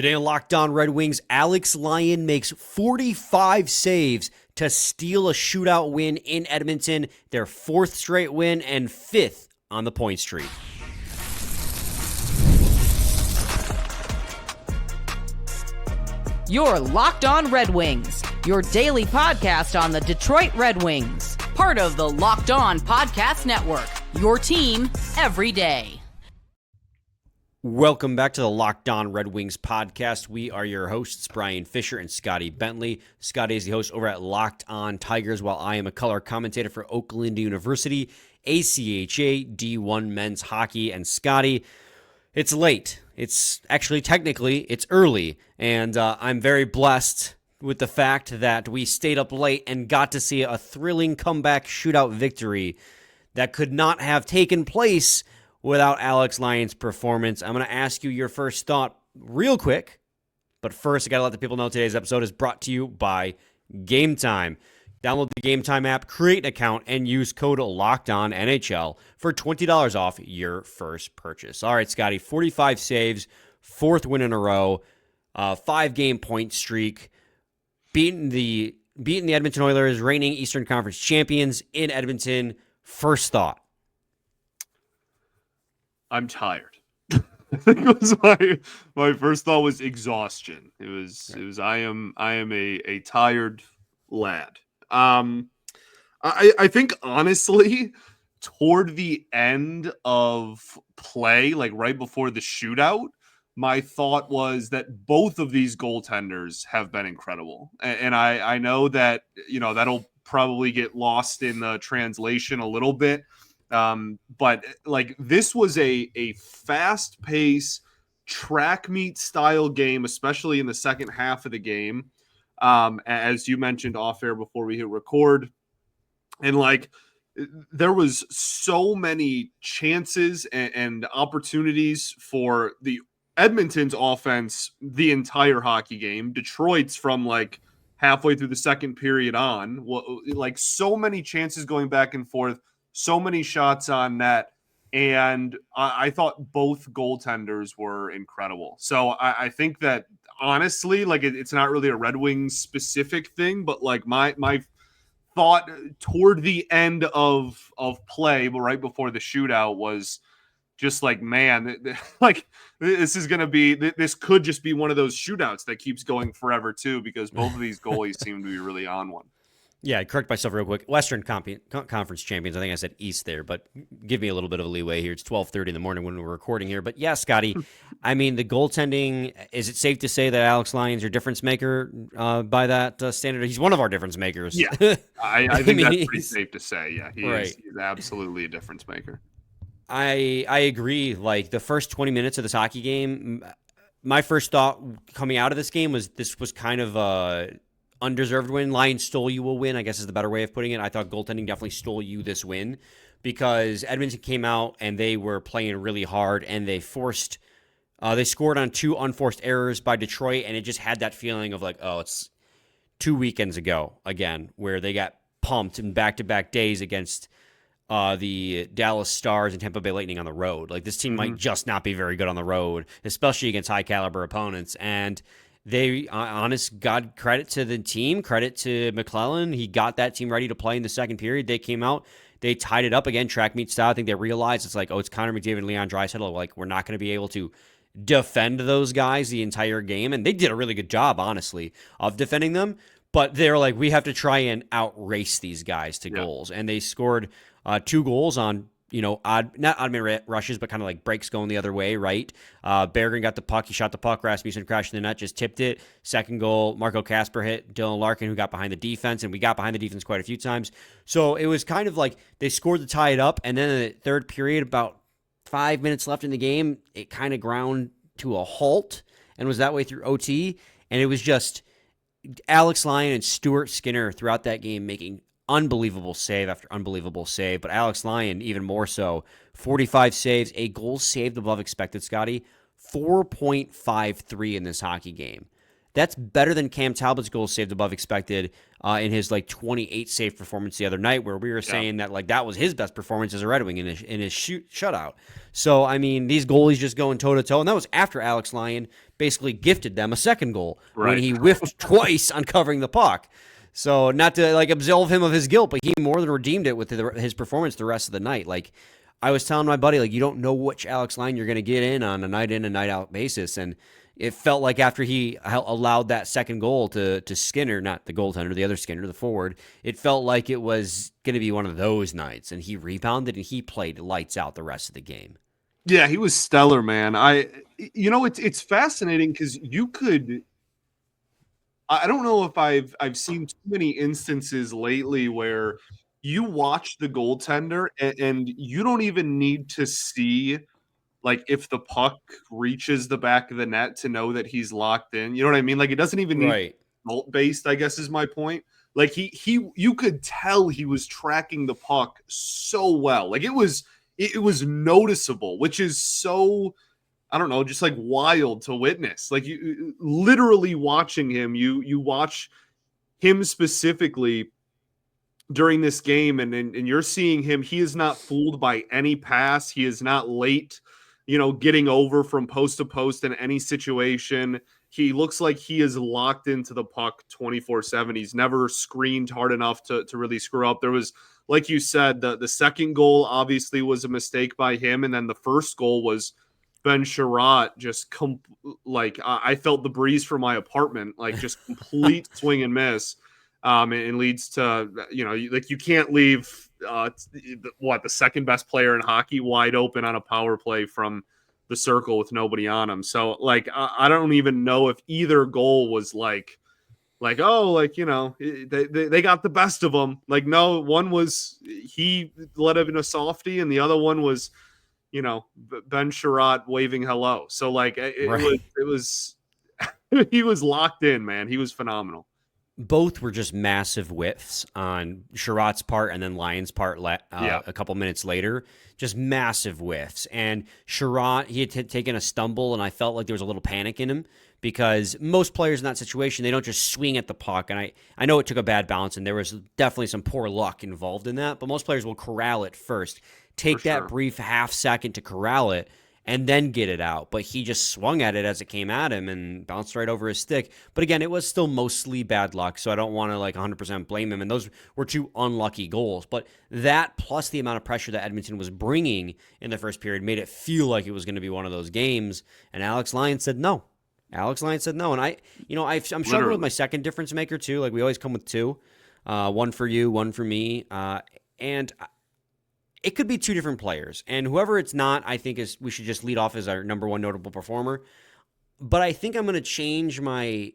Today on Locked On Red Wings, Alex Lyon makes 45 saves to steal a shootout win in Edmonton, their fourth straight win and fifth on the point streak. You're Locked On Red Wings, your daily podcast on the Detroit Red Wings. Part of the Locked On Podcast Network, your team every day. Welcome back to the Locked On Red Wings podcast. We are your hosts, Brian Fisher and Scotty Bentley. Scotty is the host over at Locked On Tigers, while I am a color commentator for Oakland University, ACHA D1 men's hockey. And Scotty, it's late. It's actually, technically, it's early. And I'm very blessed with the fact that we stayed up late and got to see a thrilling comeback shootout victory that could not have taken place without Alex Lyon's performance. I'm going to ask you your first thought real quick, but first I got to let the people know today's episode is brought to you by Game Time. Download the Game Time app, create an account, and use code LOCKEDONNHL for $20 off your first purchase. All right, Scotty, 45 saves, fourth win in a row, 5-game point streak, beating the Edmonton Oilers, reigning Eastern Conference champions in Edmonton. First thought. I'm tired. I think it was my first thought was exhaustion. It was I am a tired lad. I think honestly, toward the end of play, like right before the shootout, my thought was that both of these goaltenders have been incredible. And I know that, that'll probably get lost in the translation a little bit. But like this was a fast pace track meet style game, especially in the second half of the game. As you mentioned off air before we hit record, and like there was so many chances and opportunities for the Edmonton's offense the entire hockey game. Detroit's from like halfway through the second period on, like so many chances going back and forth. So many shots on net, and I thought both goaltenders were incredible. So I think that honestly, like it's not really a Red Wings specific thing, but like my thought toward the end of play, but right before the shootout was just like, man, like this could just be one of those shootouts that keeps going forever too, because both of these goalies seem to be really on one. Yeah, I correct myself real quick. Western Conference champions. I think I said East there, but give me a little bit of a leeway here. It's 12:30 in the morning when we're recording here. But yeah, Scotty, I mean, the goaltending, is it safe to say that Alex Lyon's your difference maker by that standard? He's one of our difference makers. Yeah, I think that's pretty safe to say. Yeah, he's absolutely a difference maker. I agree. Like the first 20 minutes of this hockey game, my first thought coming out of this game was this was kind of a undeserved win. Lions stole you a win, I guess is the better way of putting it. I thought goaltending definitely stole you this win because Edmonton came out and they were playing really hard and they scored on 2 unforced errors by Detroit, and it just had that feeling of like, oh, it's 2 weekends ago again where they got pumped in back-to-back days against the Dallas Stars and Tampa Bay Lightning on the road. Like this team might just not be very good on the road, especially against high-caliber opponents, and they, honest God, credit to the team, credit to McClellan. He got that team ready to play in the second period. They came out, they tied it up again, track meet style. I think they realized it's like, oh, it's Connor McDavid and Leon Draisaitl. Like, we're not going to be able to defend those guys the entire game. And they did a really good job, honestly, of defending them. But they're like, we have to try and outrace these guys to goals. And they scored 2 goals on, not odd man rushes, but kind of like breaks going the other way, right? Berggren got the puck. He shot the puck. Rasmussen crashed in the net, just tipped it. Second goal, Marco Kasper hit Dylan Larkin, who got behind the defense, and we got behind the defense quite a few times. So it was kind of like they scored to tie it up, and then in the third period, about 5 minutes left in the game, it kind of ground to a halt and was that way through OT, and it was just Alex Lyon and Stuart Skinner throughout that game making unbelievable save after unbelievable save, but Alex Lyon even more so. 45 saves, a goal saved above expected, Scotty. 4.53 in this hockey game. That's better than Cam Talbot's goals saved above expected in his like 28 save performance the other night, where we were saying that like that was his best performance as a Red Wing in his shutout. So I mean, these goalies just going toe to toe, and that was after Alex Lyon basically gifted them a second goal when he whiffed twice on covering the puck. So not to like absolve him of his guilt, but he more than redeemed it with his performance the rest of the night. Like I was telling my buddy, like you don't know which Alex Lyon you're going to get in on a night in and night out basis, and it felt like after he allowed that second goal to Skinner, not the goaltender, the other Skinner, the forward, it felt like it was going to be one of those nights, and he rebounded and he played lights out the rest of the game. Yeah, he was stellar, man. It's fascinating because I don't know if I've seen too many instances lately where you watch the goaltender and you don't even need to see like if the puck reaches the back of the net to know that he's locked in. You know what I mean? Like it doesn't even need result based, I guess is my point. Like you could tell he was tracking the puck so well. Like it was noticeable, which is so, I don't know, just like wild to witness. Like you literally watching him, you watch him specifically during this game and you're seeing him, he is not fooled by any pass. He is not late, getting over from post to post in any situation. He looks like he is locked into the puck 24/7. He's never screened hard enough to really screw up. There was, like you said, the second goal obviously was a mistake by him. And then the first goal was Ben Sherratt just I felt the breeze from my apartment, like just complete swing and miss. And leads to, like you can't leave the second best player in hockey wide open on a power play from the circle with nobody on him. So like, I don't even know if either goal was they got the best of them. Like, no, one was, he let him in a softie and the other one was, Ben Sherratt waving hello. So like, it was he was locked in, man. He was phenomenal. Both were just massive whiffs on Sherratt's part and then Lyon's part a couple minutes later. Just massive whiffs. And Sherratt, he had taken a stumble, and I felt like there was a little panic in him because most players in that situation, they don't just swing at the puck. And I know it took a bad balance, and there was definitely some poor luck involved in that, but most players will corral it first. Take that brief half second to corral it, and then get it out. But he just swung at it as it came at him and bounced right over his stick. But again, it was still mostly bad luck, so I don't want to 100% blame him. And those were two unlucky goals. But that plus the amount of pressure that Edmonton was bringing in the first period made it feel like it was going to be one of those games. And Alex Lyon said no. And I'm struggling with my second difference maker too. Like we always come with two. One for you, one for me. And it could be two different players, and whoever it's not, I think we should just lead off as our number one notable performer. But I think I'm going to change my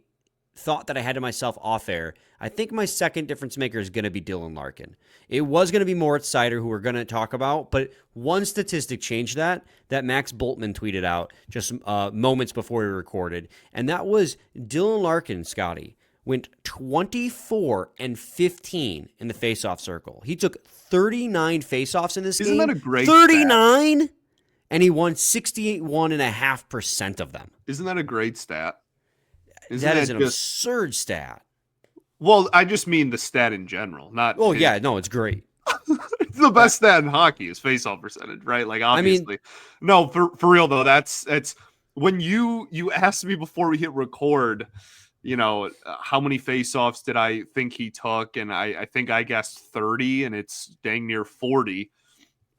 thought that I had to myself off air. I think my second difference maker is going to be Dylan Larkin. It was going to be Moritz Seider, who we're going to talk about, but one statistic changed that Max Boltman tweeted out just moments before we recorded, and that was Dylan Larkin, Scotty, went 24 and 15 in the faceoff circle. He took 39 faceoffs in this game. Isn't that a great 39? Stat? And he won 61.5% of them. Isn't that a great stat? That is an absurd stat. Well, I just mean the stat in general, not. Oh, yeah, no, it's great. It's the best stat in hockey is faceoff percentage, right? Like, obviously. No, for real, though, that's when you asked me before we hit record, how many faceoffs did I think he took? And I think I guessed 30, and it's dang near 40.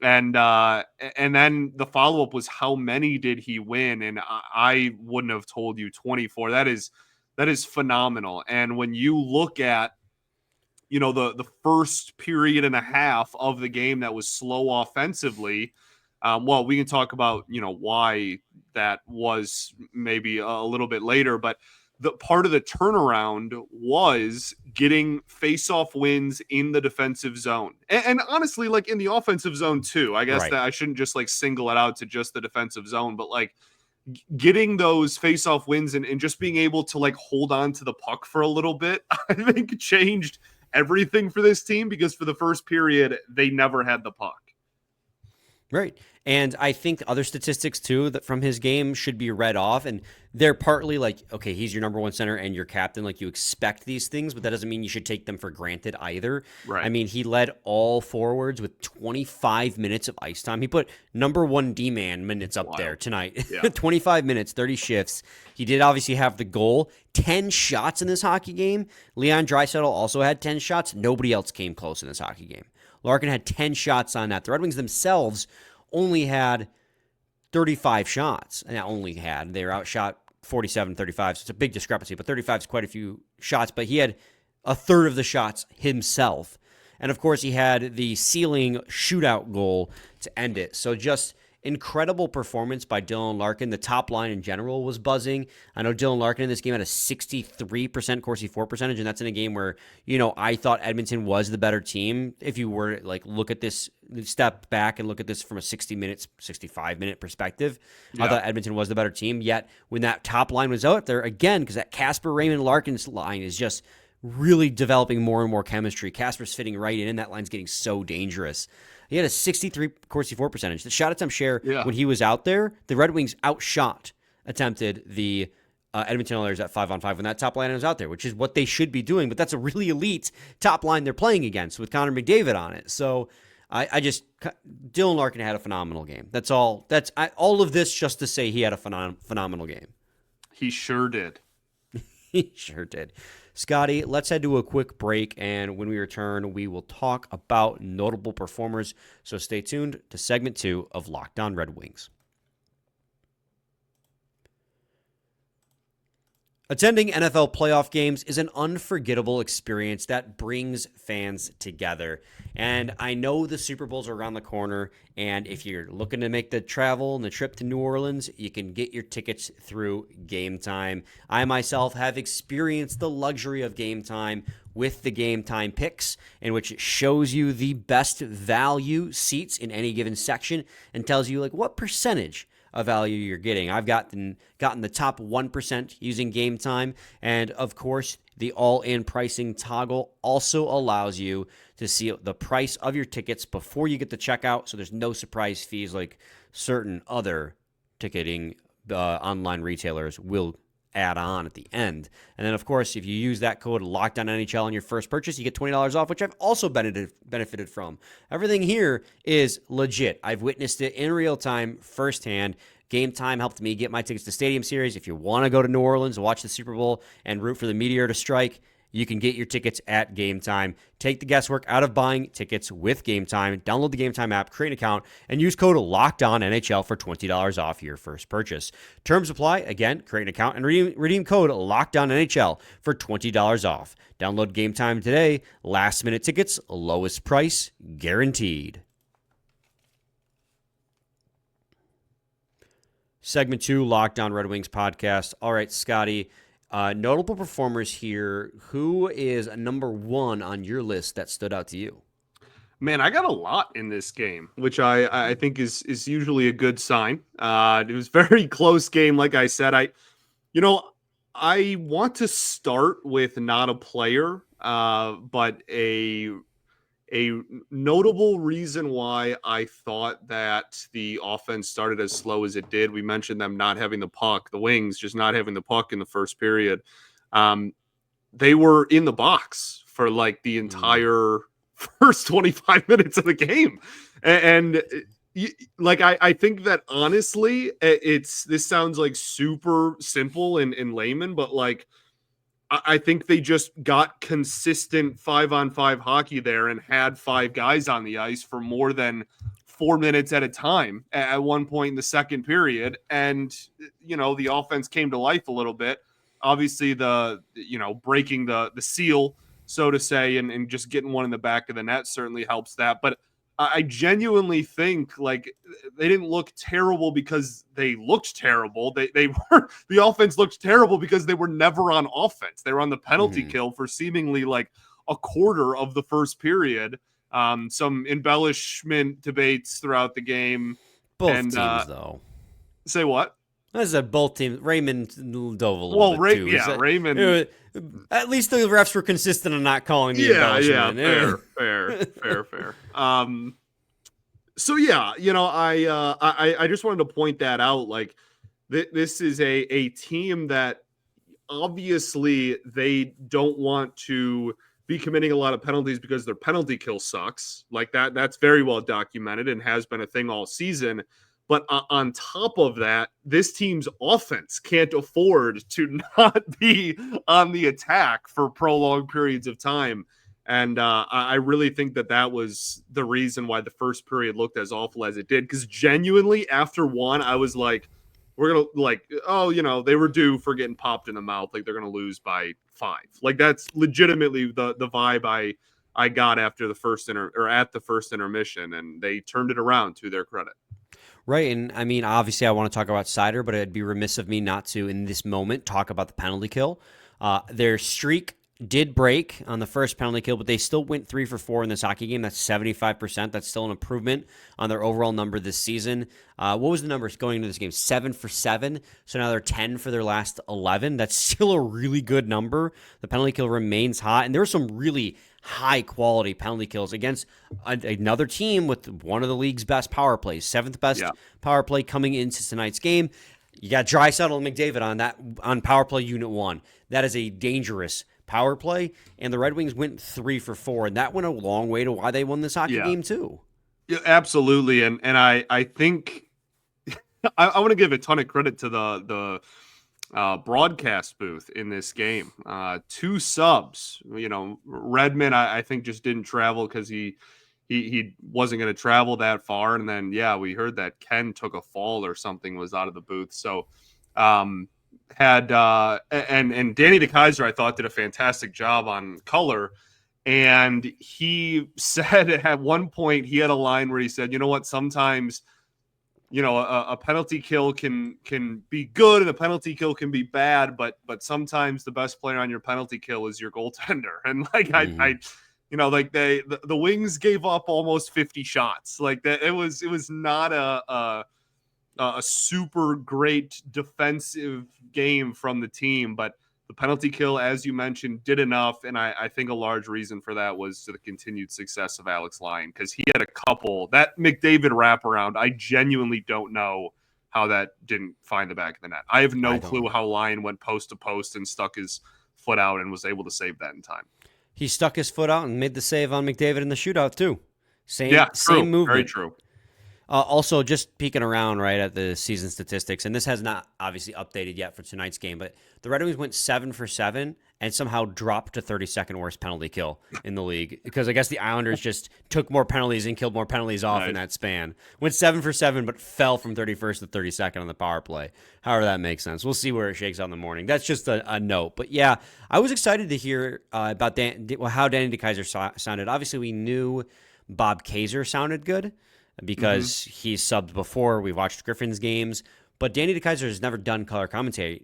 And then the follow-up was how many did he win? And I wouldn't have told you 24. That is phenomenal. And when you look at, the first period and a half of the game that was slow offensively, well, we can talk about, why that was maybe a little bit later, but the part of the turnaround was getting face-off wins in the defensive zone. And honestly, like in the offensive zone too, I guess that I shouldn't just single it out to just the defensive zone, but getting those face-off wins and just being able to hold on to the puck for a little bit, I think changed everything for this team because for the first period, they never had the puck. Right. And I think other statistics too that from his game should be read off. And they're partly like, okay, he's your number one center and your captain. Like you expect these things, but that doesn't mean you should take them for granted either. Right. I mean, he led all forwards with 25 minutes of ice time. He put number one D-man minutes up there tonight. Yeah. 25 minutes, 30 shifts. He did obviously have the goal. 10 shots in this hockey game. Leon Draisaitl also had 10 shots. Nobody else came close in this hockey game. Larkin had 10 shots on that. The Red Wings themselves only had 35 shots. And they were outshot 47-35, so it's a big discrepancy, but 35 is quite a few shots, but he had a third of the shots himself. And of course, he had the ceiling shootout goal to end it. So just incredible performance by Dylan Larkin. The top line in general was buzzing. I know Dylan Larkin in this game had a 63% Corsi for percentage, and that's in a game where, I thought Edmonton was the better team. If you were to look at this, step back and look at this from a 65-minute perspective, yeah. I thought Edmonton was the better team. Yet when that top line was out there, again, because that Casper Raymond Larkin's line is just really developing more and more chemistry. Casper's fitting right in, and that line's getting so dangerous. He had a 63 Corsi for percentage. The shot attempt share when he was out there, the Red Wings attempted the Edmonton Oilers at 5-on-5 when that top line was out there, which is what they should be doing. But that's a really elite top line they're playing against with Connor McDavid on it. So Dylan Larkin had a phenomenal game. That's all. All of this just to say he had a phenomenal game. He sure did. He sure did. Scotty, let's head to a quick break, and when we return, we will talk about notable performers. So stay tuned to segment 2 of Locked On Red Wings. Attending NFL playoff games is an unforgettable experience that brings fans together. And I know the Super Bowls are around the corner, and if you're looking to make the travel and the trip to New Orleans, you can get your tickets through Game Time. I myself have experienced the luxury of Game Time with the Game Time picks, in which it shows you the best value seats in any given section and tells you what percentage of value you're getting. I've gotten the top 1% using Game Time, and of course, the all-in pricing toggle also allows you to see the price of your tickets before you get to checkout, so there's no surprise fees like certain other ticketing online retailers will add on at the end. And then, of course, if you use that code LOCKEDONNHL on your first purchase, you get $20 off, which I've also benefited from. Everything here is legit. I've witnessed it in real time firsthand. Game Time helped me get my tickets to Stadium Series. If you want to go to New Orleans, watch the Super Bowl, and root for the Meteor to strike, you can get your tickets at Game Time. Take the guesswork out of buying tickets with Game Time. Download the Game Time app, create an account, and use code LOCKEDONNHL for $20 off your first purchase. Terms apply. Again, create an account and redeem code LOCKEDONNHL for $20 off. Download Game Time today. Last minute tickets, lowest price guaranteed. Segment 2, Locked On Red Wings podcast. All right, Scotty, notable performers here. Who is number 1 on your list that stood out to you? Man, I got a lot in this game, which I think is usually a good sign. It was a very close game, like I said. I want to start with not a player, but a notable reason why I thought that the offense started as slow as it did. We mentioned them not having the puck, the Wings just not having the puck in the first period. They were in the box for the entire first 25 minutes of the game. And I think that honestly, this sounds super simple in layman, but I think they just got consistent 5-on-5 hockey there and had 5 guys on the ice for more than 4 minutes at a time at one point in the second period. And, the offense came to life a little bit. Obviously, breaking the seal, so to say, and just getting one in the back of the net certainly helps that. But I genuinely think they didn't look terrible because they looked terrible. They were the offense looked terrible because they were never on offense. They were on the penalty kill for seemingly a quarter of the first period. Some embellishment debates throughout the game. Both teams, though. Say what? I said both teams. Raymond dove a little bit too. Yeah, Raymond. At least the refs were consistent on not calling the embellishment. Fair. So yeah, I just wanted to point that out. Like this is a team that obviously they don't want to be committing a lot of penalties because their penalty kill sucks. Like that's very well documented and has been a thing all season. But on top of that, this team's offense can't afford to not be on the attack for prolonged periods of time. And I really think that was the reason why the first period looked as awful as it did. Because genuinely, after one, I was like, we're gonna they were due for getting popped in the mouth, like they're gonna lose by 5. Like that's legitimately the vibe I got after the first at the first intermission, and they turned it around to their credit. Right, and I mean, obviously, I want to talk about Seider, but it'd be remiss of me not to, in this moment, talk about the penalty kill. Their streak did break on the first penalty kill, but they still went 3 for 4 in this hockey game. That's 75%. That's still an improvement on their overall number this season. What was the numbers going into this game? 7 for 7. So now they're 10 for their last 11. That's still a really good number. The penalty kill remains hot, and there were some really high quality penalty kills against another team with one of the league's best power plays, 7th best power play coming into tonight's game. You got Draisaitl and McDavid on power play unit 1. That is a dangerous power play, and the Red Wings went 3 for 4, and that went a long way to why they won this hockey game too. Yeah, absolutely, and I think I want to give a ton of credit to the broadcast booth in this game. 2 subs. Redmond I think just didn't travel because he wasn't going to travel that far, and then we heard that Ken took a fall or something, was out of the booth. So and Danny DeKeyser, I thought, did a fantastic job on color. And he said at one point, he had a line where he said, you know what, sometimes, a penalty kill can be good and a penalty kill can be bad, but sometimes the best player on your penalty kill is your goaltender. And like, the Wings gave up almost 50 shots. Like that, it was not a super great defensive game from the team, but the penalty kill, as you mentioned, did enough. And I think a large reason for that was to the continued success of Alex Lyon, because he had a couple. That McDavid wraparound, I genuinely don't know how that didn't find the back of the net. I have no clue how Lyon went post to post and stuck his foot out and was able to save that in time. He stuck his foot out and made the save on McDavid in the shootout too. Same movement. Very true. Also, just peeking around right at the season statistics, and this has not obviously updated yet for tonight's game, but the Red Wings went 7 for 7 and somehow dropped to 32nd worst penalty kill in the league, because I guess the Islanders just took more penalties and killed more penalties off in that span. Went 7 for 7, but fell from 31st to 32nd on the power play. However that makes sense. We'll see where it shakes out in the morning. That's just a note. But yeah, I was excited to hear about how Danny DeKeyser sounded. Obviously, we knew Bob Kaiser sounded good, because he's subbed before. We've watched Griffin's games, but Danny DeKeyser has never done color commentary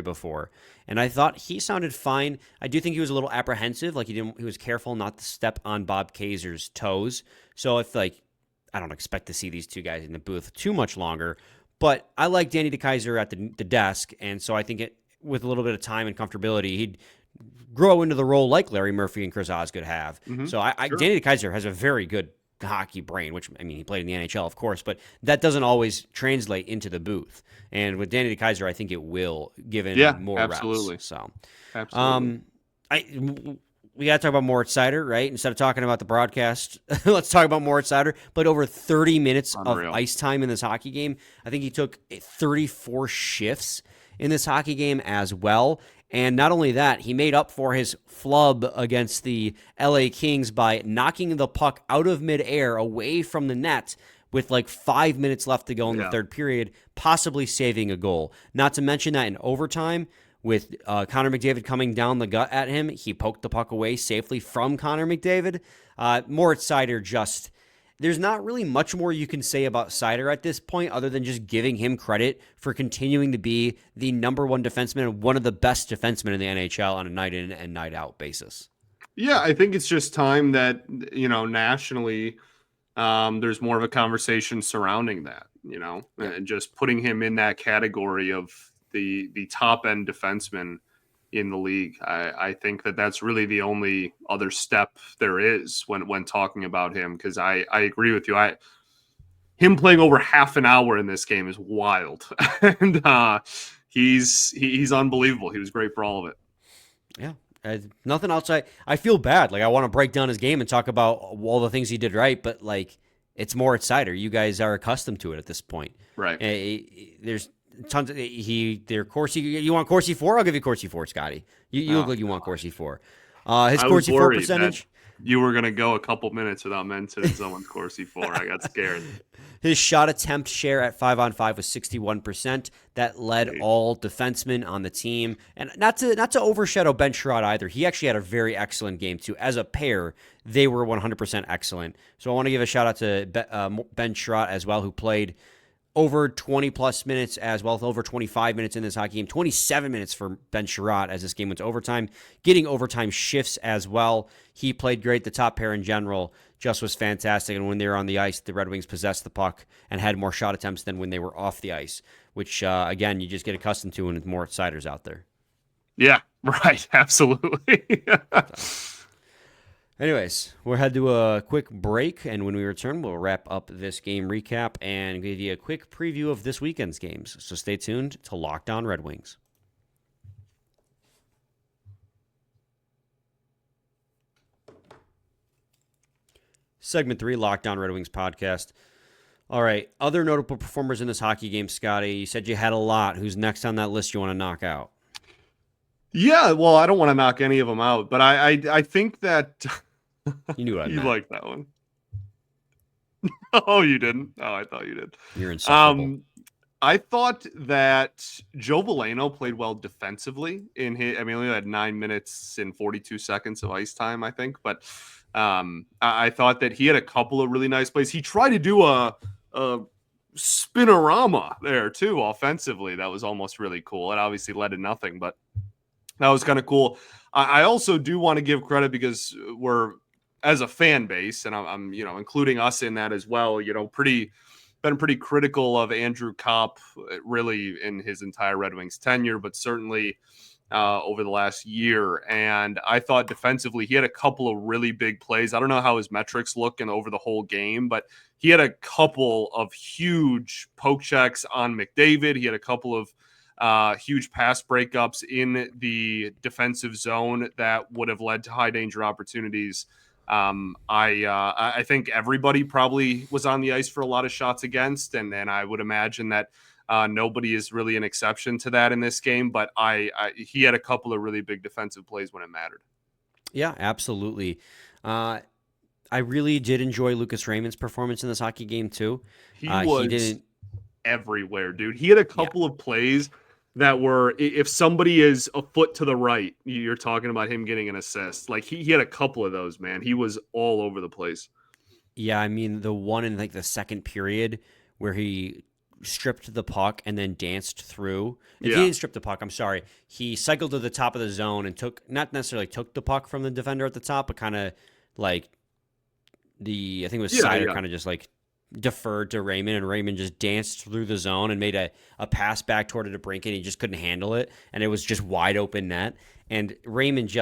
before, and I thought he sounded fine. I do think he was a little apprehensive, like he was careful not to step on Bob Kaiser's toes. So I don't expect to see these two guys in the booth too much longer, but I like Danny DeKeyser at the desk, and so I think with a little bit of time and comfortability, he'd grow into the role like Larry Murphy and Chris Osgood have. So Danny DeKeyser has a very good hockey brain, which, I mean, he played in the NHL, of course, but that doesn't always translate into the booth. And with Danny DeKeyser, I think it will, given more absolutely. reps. So, absolutely. We got to talk about Moritz Seider, right? Instead of talking about the broadcast, let's talk about Moritz Seider. But over 30 minutes of ice time in this hockey game. I think he took 34 shifts in this hockey game as well. And not only that, he made up for his flub against the LA Kings by knocking the puck out of midair away from the net with like 5 minutes left to go in the third period, possibly saving a goal. Not to mention that in overtime, with Connor McDavid coming down the gut at him, he poked the puck away safely from Connor McDavid. Moritz Seider just... There's not really much more you can say about Seider at this point other than just giving him credit for continuing to be the number one defenseman and one of the best defensemen in the NHL on a night in and night out basis. Yeah, I think it's just time that, nationally, there's more of a conversation surrounding that, and just putting him in that category of the top end defenseman in the league. I think that that's really the only other step there is when talking about him, because I agree with you. Him playing over half an hour in this game is wild, and he's unbelievable. He was great for all of it. Yeah. Nothing else. I feel bad. Like, I want to break down his game and talk about all the things he did right, but like, it's Moritz Seider. You guys are accustomed to it at this point. Right. There's tons of Corsi. You want Corsi 4? I'll give you Corsi 4, Scotty. You look like you want Corsi 4. His Corsi 4 percentage. You were going to go a couple minutes without mentioning someone's Corsi 4. I got scared. His shot attempt share at 5-on-5 was 61%. That led all defensemen on the team. And not to overshadow Ben Sherratt either. He actually had a very excellent game too. As a pair, they were 100% excellent. So I want to give a shout out to Ben Sherratt as well, who played over 20-plus minutes as well, over 25 minutes in this hockey game. 27 minutes for Ben Sherratt as this game went to overtime. Getting overtime shifts as well. He played great. The top pair in general just was fantastic. And when they were on the ice, the Red Wings possessed the puck and had more shot attempts than when they were off the ice, which, again, you just get accustomed to when more Seiders out there. Yeah, right. Absolutely. Anyways, we'll head to a quick break, and when we return, we'll wrap up this game recap and give you a quick preview of this weekend's games. So stay tuned to Locked On Red Wings. Segment 3, Locked On Red Wings podcast. All right, other notable performers in this hockey game, Scotty. You said you had a lot. Who's next on that list you want to knock out? Yeah, well, I don't want to knock any of them out, but I think that... You knew I You like that one. Oh, you didn't? Oh, I thought you did. You're insufferable. I thought that Joe Veleno played well defensively in his. I mean, he only had 9 minutes and 42 seconds of ice time, I think. But I thought that he had a couple of really nice plays. He tried to do a spinorama there too, offensively. That was almost really cool. It obviously led to nothing, but that was kind of cool. I also do want to give credit because we're, as a fan base, and I'm including us in that as well, been pretty critical of Andrew Kopp really in his entire Red Wings tenure, but certainly over the last year. And I thought defensively, he had a couple of really big plays. I don't know how his metrics look over the whole game, but he had a couple of huge poke checks on McDavid. He had a couple of huge pass breakups in the defensive zone that would have led to high danger opportunities. I think everybody probably was on the ice for a lot of shots against, and I would imagine that nobody is really an exception to that in this game. But he had a couple of really big defensive plays when it mattered. Yeah, absolutely. I really did enjoy Lucas Raymond's performance in this hockey game too. He didn't everywhere, dude. He had a couple of plays that were, if somebody is a foot to the right, you're talking about him getting an assist. Like he had a couple of those, man. He was all over the place. Yeah, I mean, the one in like the second period where he stripped the puck and then danced through. He didn't strip the puck, I'm sorry. He cycled to the top of the zone and not necessarily took the puck from the defender at the top, but kind of like I think it was Seider kind of just like deferred to Raymond, and Raymond just danced through the zone and made a pass back toward it to Brink, and he just couldn't handle it, and it was just wide open net. And Raymond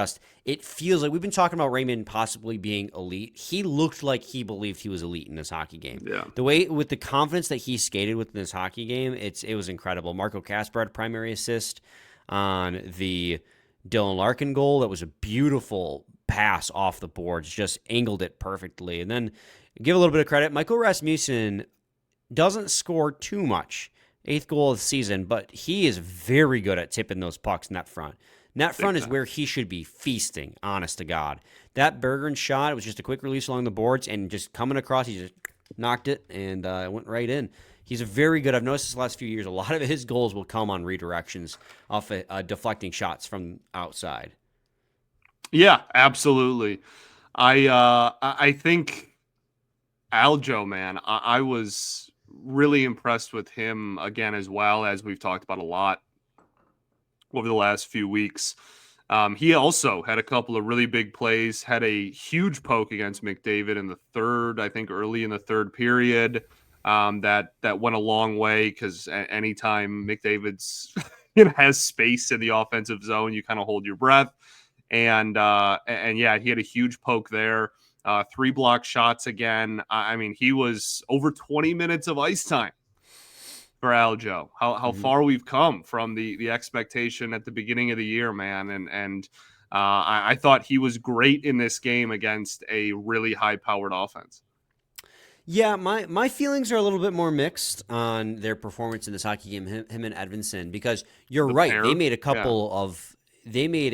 it feels like we've been talking about Raymond possibly being elite. He looked like he believed he was elite in this hockey game. Yeah. The way, with the confidence that he skated with in this hockey game, it was incredible. Marco Kasper had a primary assist on the Dylan Larkin goal. That was a beautiful pass off the boards, just angled it perfectly. And then give a little bit of credit. Michael Rasmussen doesn't score too much. 8th goal of the season, but he is very good at tipping those pucks net front. Net front is where he should be feasting, honest to God. That Bergeron shot, it was just a quick release along the boards, and just coming across, he just knocked it, and it went right in. He's very good. I've noticed this last few years, a lot of his goals will come on redirections off deflecting shots from outside. Yeah, absolutely. I think Aljo, man, I was really impressed with him again, as well, as we've talked about a lot over the last few weeks. He also had a couple of really big plays, had a huge poke against McDavid in the third, I think early in the third period. That went a long way, because anytime McDavid's Lyon has space in the offensive zone, you kind of hold your breath. And yeah, he had a huge poke there. 3 block shots again. I mean, he was over 20 minutes of ice time for Aljo. How far we've come from the expectation at the beginning of the year, man. And I thought he was great in this game against a really high-powered offense. Yeah, my feelings are a little bit more mixed on their performance in this hockey game, him and Edvinson, because you're right. Pair, They made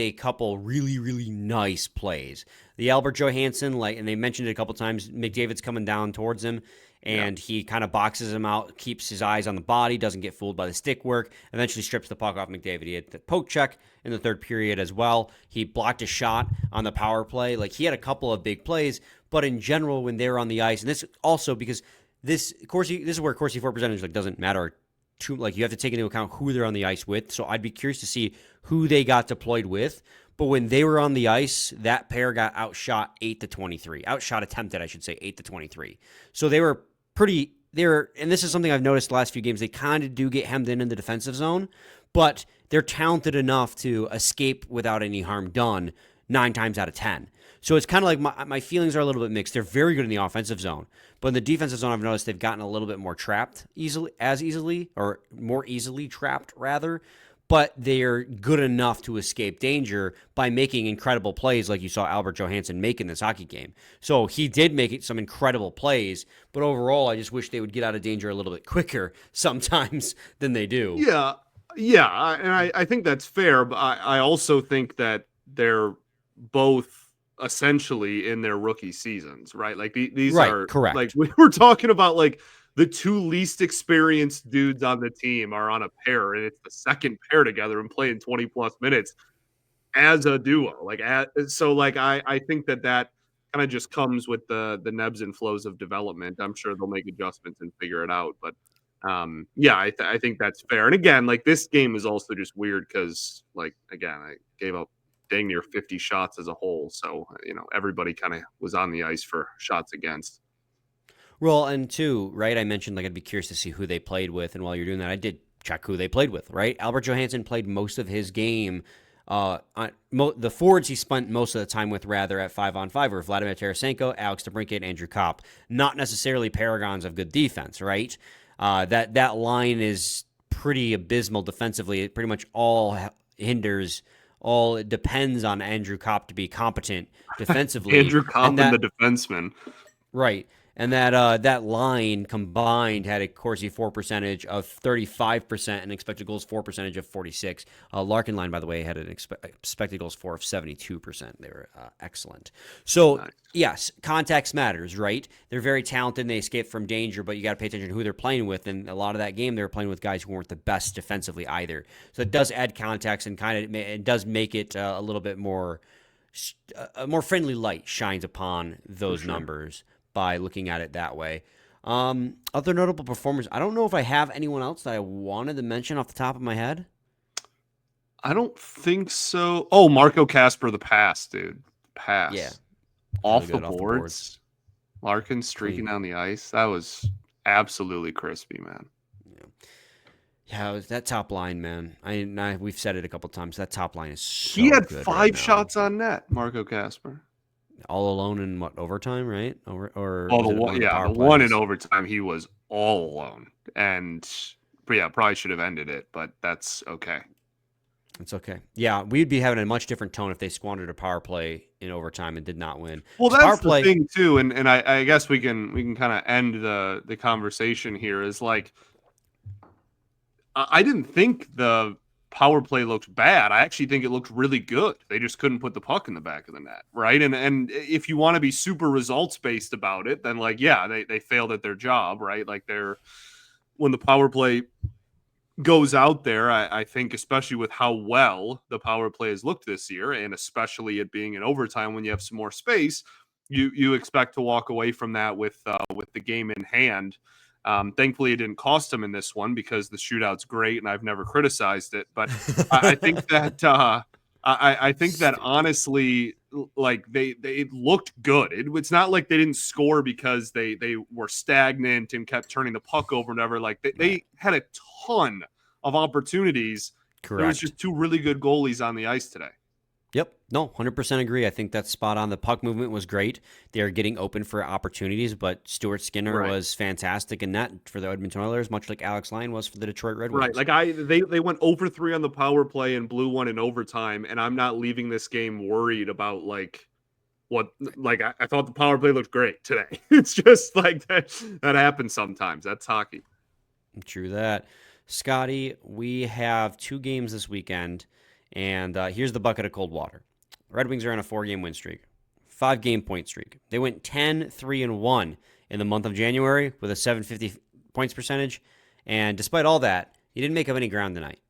a couple really, really nice plays. The Albert Johansson, and they mentioned it a couple times, McDavid's coming down towards him, and he kind of boxes him out, keeps his eyes on the body, doesn't get fooled by the stick work, eventually strips the puck off McDavid. He had the poke check in the third period as well. He blocked a shot on the power play. He had a couple of big plays, but in general, when they were on the ice, and this also because this is where Corsi for percentage doesn't matter too. You have to take into account who they're on the ice with. So I'd be curious to see who they got deployed with. But when they were on the ice, that pair got outshot 8-23. Outshot attempted, I should say, 8-23. So they were pretty. And this is something I've noticed the last few games. They kind of do get hemmed in the defensive zone, but they're talented enough to escape without any harm done 9 times out of 10. So it's kind of like my feelings are a little bit mixed. They're very good in the offensive zone, but in the defensive zone, I've noticed they've gotten a little bit more trapped more easily trapped rather. But they're good enough to escape danger by making incredible plays like you saw Albert Johansson make in this hockey game. So he did make some incredible plays, but overall, I just wish they would get out of danger a little bit quicker sometimes than they do. Yeah, and I think that's fair, but I also think that they're both essentially in their rookie seasons, right? These are correct. We were talking about the 2 least experienced dudes on the team are on a pair, and it's the second pair together and playing 20 plus minutes as a duo. I think that kind of just comes with the ebbs and flows of development. I'm sure they'll make adjustments and figure it out, but I think that's fair. And again, this game is also just weird because again, I gave up dang near 50 shots as a whole. So, everybody kind of was on the ice for shots against. Well, and two, right, I mentioned I'd be curious to see who they played with, and while you're doing that, I did check who they played with, right? Albert Johansson played most of his game. The forwards he spent most of the time with, rather, at 5-on-5 were Vladimir Tarasenko, Alex DeBrincat, and Andrew Kopp. Not necessarily paragons of good defense, right? That line is pretty abysmal defensively. It pretty much all it depends on Andrew Kopp to be competent defensively. Andrew Kopp and the defenseman. Right. And that line combined had a Corsi for percentage of 35% and expected goals for percentage of 46. Larkin line, by the way, had an expected goals for of 72%. They were excellent. So, nice. Yes, context matters, right? They're very talented and they escape from danger, but you got to pay attention to who they're playing with. And a lot of that game, they were playing with guys who weren't the best defensively either. So it does add context and it does make it a little bit more, a more friendly light shines upon those numbers by looking at it that way. Other notable performers, I don't know if I have anyone else that I wanted to mention off the top of my head. I don't think so. Oh, Marco Kasper, the pass, dude. Pass. Yeah. Off the boards. Larkin streaking down the ice. That was absolutely crispy, man. Yeah, that top line, man. We've said it a couple times. That top line is so He had good 5 shots on net, Marco Kasper. All alone in overtime, right? The one in overtime, he was all alone. But probably should have ended it, but that's okay. It's okay. Yeah, we'd be having a much different tone if they squandered a power play in overtime and did not win. Well, that's the thing too, and I guess we can kind of end the conversation here. Is I didn't think the power play looked bad. I actually think it looked really good. They just couldn't put the puck in the back of the net, right? And if you want to be super results based about it, then they failed at their job, right? When the power play goes out there, I think especially with how well the power play has looked this year, and especially it being in overtime when you have some more space, you expect to walk away from that with the game in hand. Thankfully, it didn't cost them in this one because the shootout's great, and I've never criticized it. But I think that I think that honestly, they looked good. It's not like they didn't score because they were stagnant and kept turning the puck over and ever. They had a ton of opportunities, Correct. There was just two really good goalies on the ice today. Yep. No, 100% agree. I think that's spot on. The puck movement was great. They are getting open for opportunities, but Stuart Skinner was fantastic in that for the Edmonton Oilers, much like Alex Lyon was for the Detroit Red Wings. Right. Like they went over 3 on the power play and blew one in overtime, and I'm not leaving this game worried about like what I thought the power play looked great today. It's just like that happens sometimes. That's hockey. True that. Scotty, we have 2 games this weekend. And here's the bucket of cold water. Red Wings are on a 4-game win streak, 5-game point streak. They went 10-3-1 in the month of January with a 750 points percentage. And despite all that, you didn't make up any ground tonight.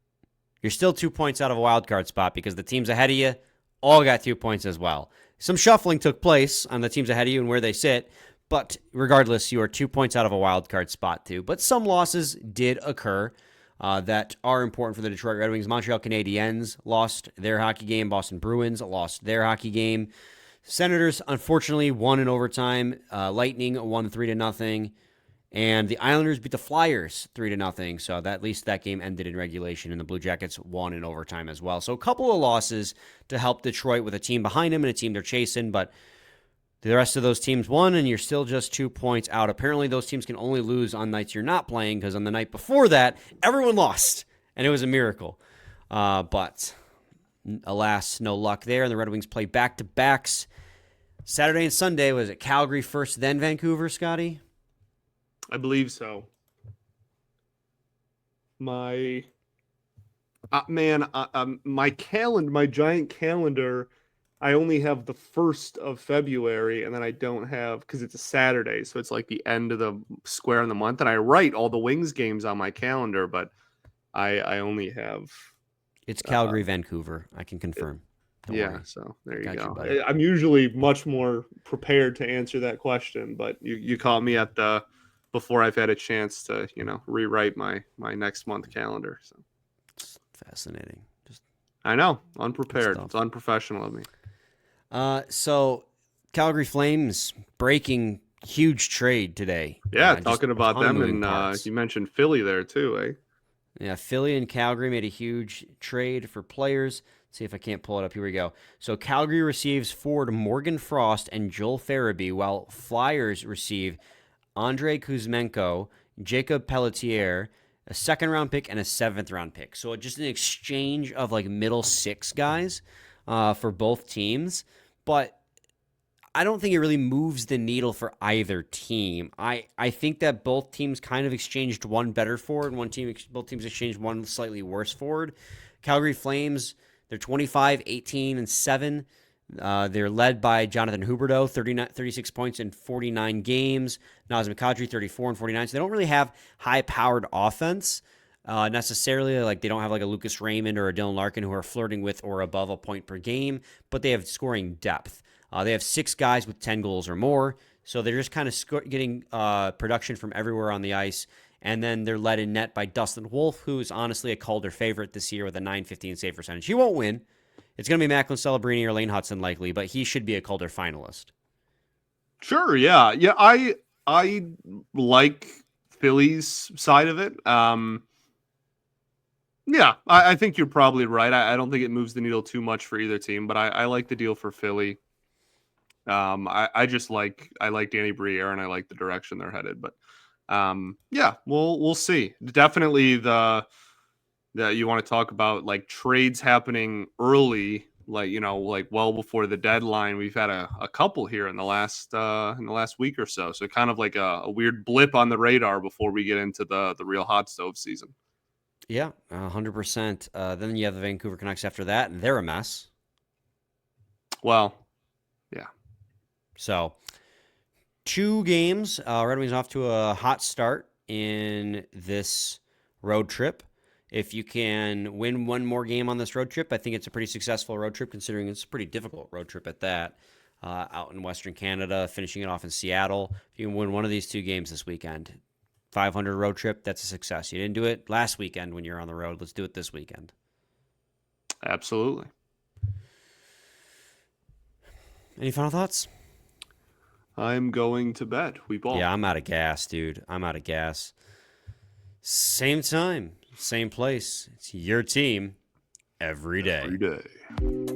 You're still 2 points out of a wild card spot because the teams ahead of you all got 2 points as well. Some shuffling took place on the teams ahead of you and where they sit. But regardless, you are 2 points out of a wild card spot too. But some losses did occur. That are important for the Detroit Red Wings. Montreal Canadiens lost their hockey game. Boston Bruins lost their hockey game. Senators, unfortunately, won in overtime. Lightning won 3-0. And the Islanders beat the Flyers 3-0. So at least that game ended in regulation, and the Blue Jackets won in overtime as well. So a couple of losses to help Detroit with a team behind them and a team they're chasing, but the rest of those teams won, and you're still just 2 points out. Apparently, those teams can only lose on nights you're not playing, because on the night before that, everyone lost, and it was a miracle. But alas, no luck there, and the Red Wings play back-to-backs. Saturday and Sunday, was it Calgary first, then Vancouver, Scotty? I believe so. My giant calendar, I only have the 1st of February, and then I don't have, because it's a Saturday, so it's like the end of the square in the month, and I write all the Wings games on my calendar, but I only have... It's Calgary, Vancouver. I can confirm. Don't worry. So there you go. You, I'm usually much more prepared to answer that question, but you caught me at before I've had a chance to, rewrite my next month calendar. So it's fascinating. I know, unprepared. It's unprofessional of me. So Calgary Flames breaking huge trade today. Yeah, talking about them, and you mentioned Philly there too, eh? Yeah, Philly and Calgary made a huge trade for players. Let's see if I can't pull it up. Here we go. So Calgary receives forward Morgan Frost and Joel Farabee, while Flyers receive Andrei Kuzmenko, Jacob Pelletier, a 2nd-round pick, and a 7th-round pick. So just an exchange of like middle 6 guys for both teams. But I don't think it really moves the needle for either team. I think that both teams kind of exchanged one better forward, and both teams exchanged one slightly worse forward. Calgary Flames, they're 25, 18, and 7. They're led by Jonathan Huberdeau, 36 points in 49 games. Nazem Kadri, 34 and 49. So they don't really have high-powered offense necessarily. Like they don't have like a Lucas Raymond or a Dylan Larkin who are flirting with or above a point per game, but they have scoring depth. They have 6 guys with 10 goals or more, so they're just kind of getting production from everywhere on the ice. And then they're led in net by Dustin Wolf, who is honestly a Calder favorite this year with a .915 save percentage. He won't win. It's going to be Macklin Celebrini or Lane Hudson likely, but he should be a Calder finalist. Sure, yeah. Yeah, I like Philly's side of it. Yeah, I think you're probably right. I don't think it moves the needle too much for either team, but I like the deal for Philly. I like Danny Briere, and I like the direction they're headed. But yeah, we'll see. Definitely that you want to talk about like trades happening early, like well before the deadline. We've had a couple here in the last week or so. So kind of like a weird blip on the radar before we get into the real hot stove season. Yeah, 100%. Then you have the Vancouver Canucks after that, and they're a mess. Well, yeah. So 2 games. Red Wings off to a hot start in this road trip. If you can win one more game on this road trip, I think it's a pretty successful road trip, considering it's a pretty difficult road trip at that. Out in Western Canada, finishing it off in Seattle. If you can win one of these 2 games this weekend, 500 road trip, that's a success. You didn't do it last weekend when you're on the road. Let's do it this weekend. Absolutely. Any final thoughts? I'm going to bed. We ball. Yeah, I'm out of gas, dude. I'm out of gas. Same time, same place. It's your team, every day. Every day.